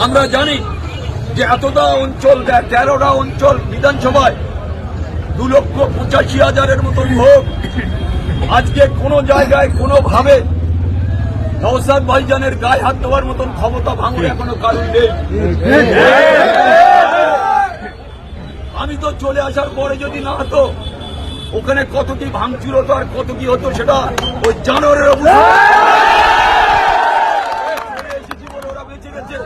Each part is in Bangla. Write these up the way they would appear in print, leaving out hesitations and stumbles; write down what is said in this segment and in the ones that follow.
আমরা জানি যে এতটা অঞ্চল, 13টা অঞ্চল বিধানসভায় 2,85,000-এর মতন ভোট। আজকে কোনো জায়গায় কোনোভাবে নওশাদ ভাইজানের গায়ে হাত দেওয়ার মতন ক্ষমতা ভাঙর এখনো কারণ নেই। আমি তো চলে আসার পরে যদি না হতো, ওখানে কত কি ভাঙচুর হতো আর কত কি হতো সেটা ওই জানোয়ারের এসেছি বলে ওরা বেঁচে গেছে।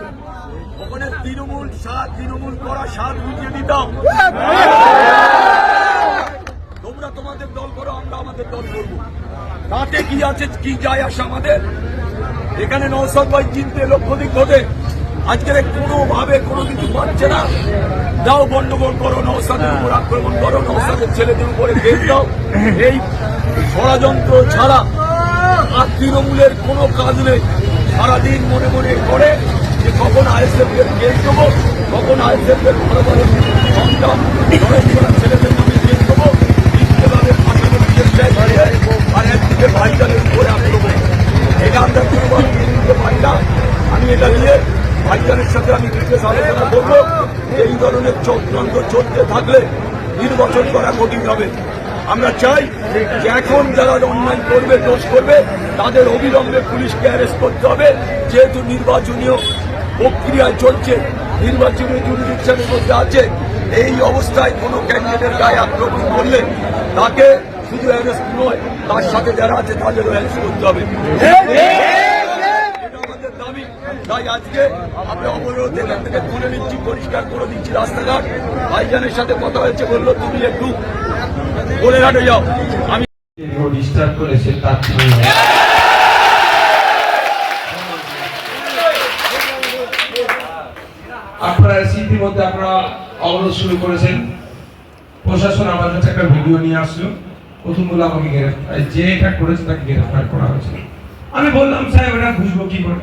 ওখানে তৃণমূল করা স্বাদ বুঝিয়ে দিতাম। তোমরা তোমাদের দল করো, আমরা আমাদের দল করবো। তাতে কি আছে, কি যায় আসে আমাদের? এখানে নওশাদ ভাই চিনতে লক্ষাধিক ভোটে আজকের কোনোভাবে কোনো কিছু পাচ্ছে না। যাও গন্ডগোল করো, নওশাদের উপর আক্রমণ করো, নওশাদের ছেলেদের উপরে কেস দাও। এই ষড়যন্ত্র ছাড়া আর তৃণমূলের কোনো কাজ নেই। সারাদিন মনে মনে করে যে কখন আইএসএফ এর কেস দেবো, কখন আইএসএফ এর বড় বড় সংগ্রাম ছেলেদের নামে কেস দেবো, নিশ্চিতভাবে আর একদিকে ভাইজানের উপরে আক্রমণ। এটা আমরা কোনোভাবে মেনে নিতে পারি না। আমি এটা নিয়ে ভাইজানের সাথে আমি বিশেষ আলোচনা করবো। এই ধরনের চক্রান্ত চলতে থাকলে নির্বাচন করা কঠিন হবে। আমরা চাই যে এখন যারা অন্যায় করবে, দোষ করবে, তাদের অবিলম্বে পুলিশকে অ্যারেস্ট করতে হবে। যেহেতু নির্বাচনীয় প্রক্রিয়া চলছে, নির্বাচনীয় জুরিডিকশনের মধ্যে আছে, এই অবস্থায় কোনো ক্যান্ডিডেটের গায়ে আক্রমণ করলে তাকে শুধু অ্যারেস্ট নয়, তার সাথে যারা আছে তাদেরও অ্যারেস্ট করতে হবে। দাবি। তাই আজকে আমরা অবরোধ এখান থেকে তুলে নিচ্ছি, পরিষ্কার করে দিচ্ছি রাস্তাঘাট। ভাইজানের সাথে কথা হয়েছে, বললো তুমি একটু গোলেঘাটে যাও। আমি ডিস্টার্ব করেছে তার আপনারা ইতিমধ্যে আপনারা অবরোধ শুরু করেছেন। প্রশাসন আমার কাছে একটা ভিডিও নিয়ে আসলো। প্রথম বলে আমাকে গ্রেফতার, যে এটা করেছে তাকে গ্রেফতার করা হয়েছে। আমি বললাম সাহেব এটা বুঝবো কি করে?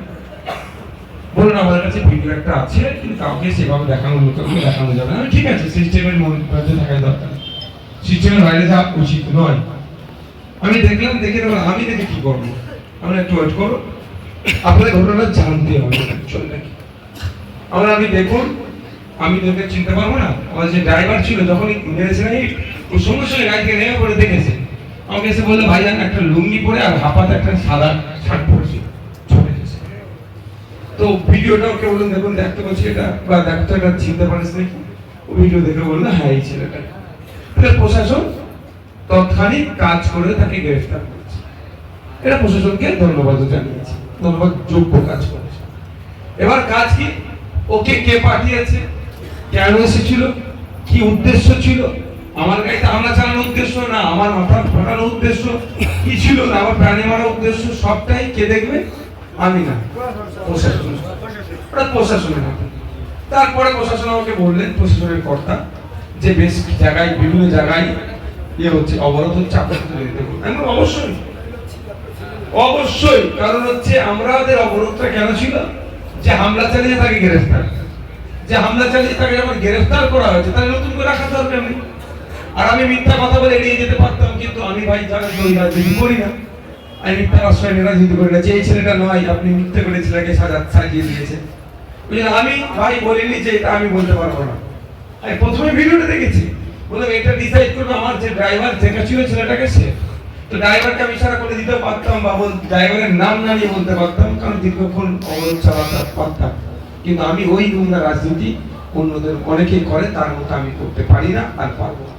বলুন আমাদের কাছে ভিডিও একটা আছে, কিন্তু কাউকে সেভাবে দেখানোর মতো দেখানো যাবে না। ঠিক আছে, সিস্টেমের মধ্যে থাকাই দরকার, সিস্টেমের বাইরে যাওয়া উচিত নয়। আমি দেখলাম, দেখে নেব, আমি দেখে কি করবো? আমরা একটু ওয়েট করো, আপনাদের ঘটনাটা জানতে হবে চলে নাকি। আপনি দেখুন, আমি তোকে চিনতে পারবো না। আমার যে ড্রাইভার ছিল যখন মেরেছিলাম, ওই সঙ্গে সঙ্গে গাড়ি থেকে নেমে পড়ে দেখেছে, আমাকে এসে বললো ভাইজান একটা লুঙ্গি পরে আর হাফাতে একটা সাদা শার্ট পরেছে, চলে গেছে। তো ভিডিওটাও কে বললেন দেখুন, দেখতে পাচ্ছি এটা, বা দেখতে এটা চিনতে পারিস নাকি? ও ভিডিও দেখে বললো হ্যাঁ এই ছেলেটা। প্রশাসন তৎক্ষণিক কাজ করে তাকে গ্রেফতার করেছে। এটা প্রশাসনকে ধন্যবাদ জানিয়েছে, ধন্যবাদ যোগ্য কাজ করেছে। এবার কাজ কি? ওকে কে পাঠিয়েছে, কেন এসেছিল, কি উদ্দেশ্য ছিল? আমার গাড়িতে হামলা চালানোর উদ্দেশ্য না, আমার মাথা ফাটানোর উদ্দেশ্য কি ছিল না, আমার প্রাণী মারার উদ্দেশ্য, সবটাই কে দেখবে? আমি না, প্রশাসন। ওটা প্রশাসনের হাতে। তারপরে প্রশাসন আমাকে বললেন, প্রশাসনের কর্তা, যে বেশ জায়গায় বিভিন্ন জায়গায় ইয়ে হচ্ছে, অবরোধ হচ্ছে, আপনাকে তুলে দিতে বলুন। আমি অবশ্যই অবশ্যই, কারণ হচ্ছে আমাদের অবরোধটা কেন ছিল? যে হামলা চালিয়ে তাকে গ্রেফতার, যে হামলা চালিয়ে তাকে যখন গ্রেফতার করা হয়েছে, তাহলে নতুন করে রাখার দরকার নেই। আর আমি মিথ্যা কথা বলে এড়িয়ে যেতে পারতাম, কিন্তু আমি ভাই যারা রাজনীতি করি না, আমি মিথ্যার আশ্রয় নিয়ে রাজনীতি করি না। যে এই ছেলেটা নয়, আপনি মিথ্যে করে ছেলেকে সাজিয়ে দিয়েছেন, বুঝলেন? আমি ভাই বলিনি যে এটা আমি বলতে পারবো না। আমি প্রথমে ভিডিওটা দেখেছি, বললাম এটা ডিসাইড করবে আমার যে ড্রাইভার যেটা ছিল ছেলেটাকে, সে তো ড্রাইভারকে আমি ইশারা করে দিতে পারতাম, বা ড্রাইভারের নাম না নিয়ে বলতে পারতাম, কারণ দীর্ঘক্ষণ অবরোধ চালাতে পারতাম। কিন্তু আমি ওই গুন্ডা রাজনীতি অন্যদের অনেকেই করে, তার মতো আমি করতে পারি না আর পারবো না।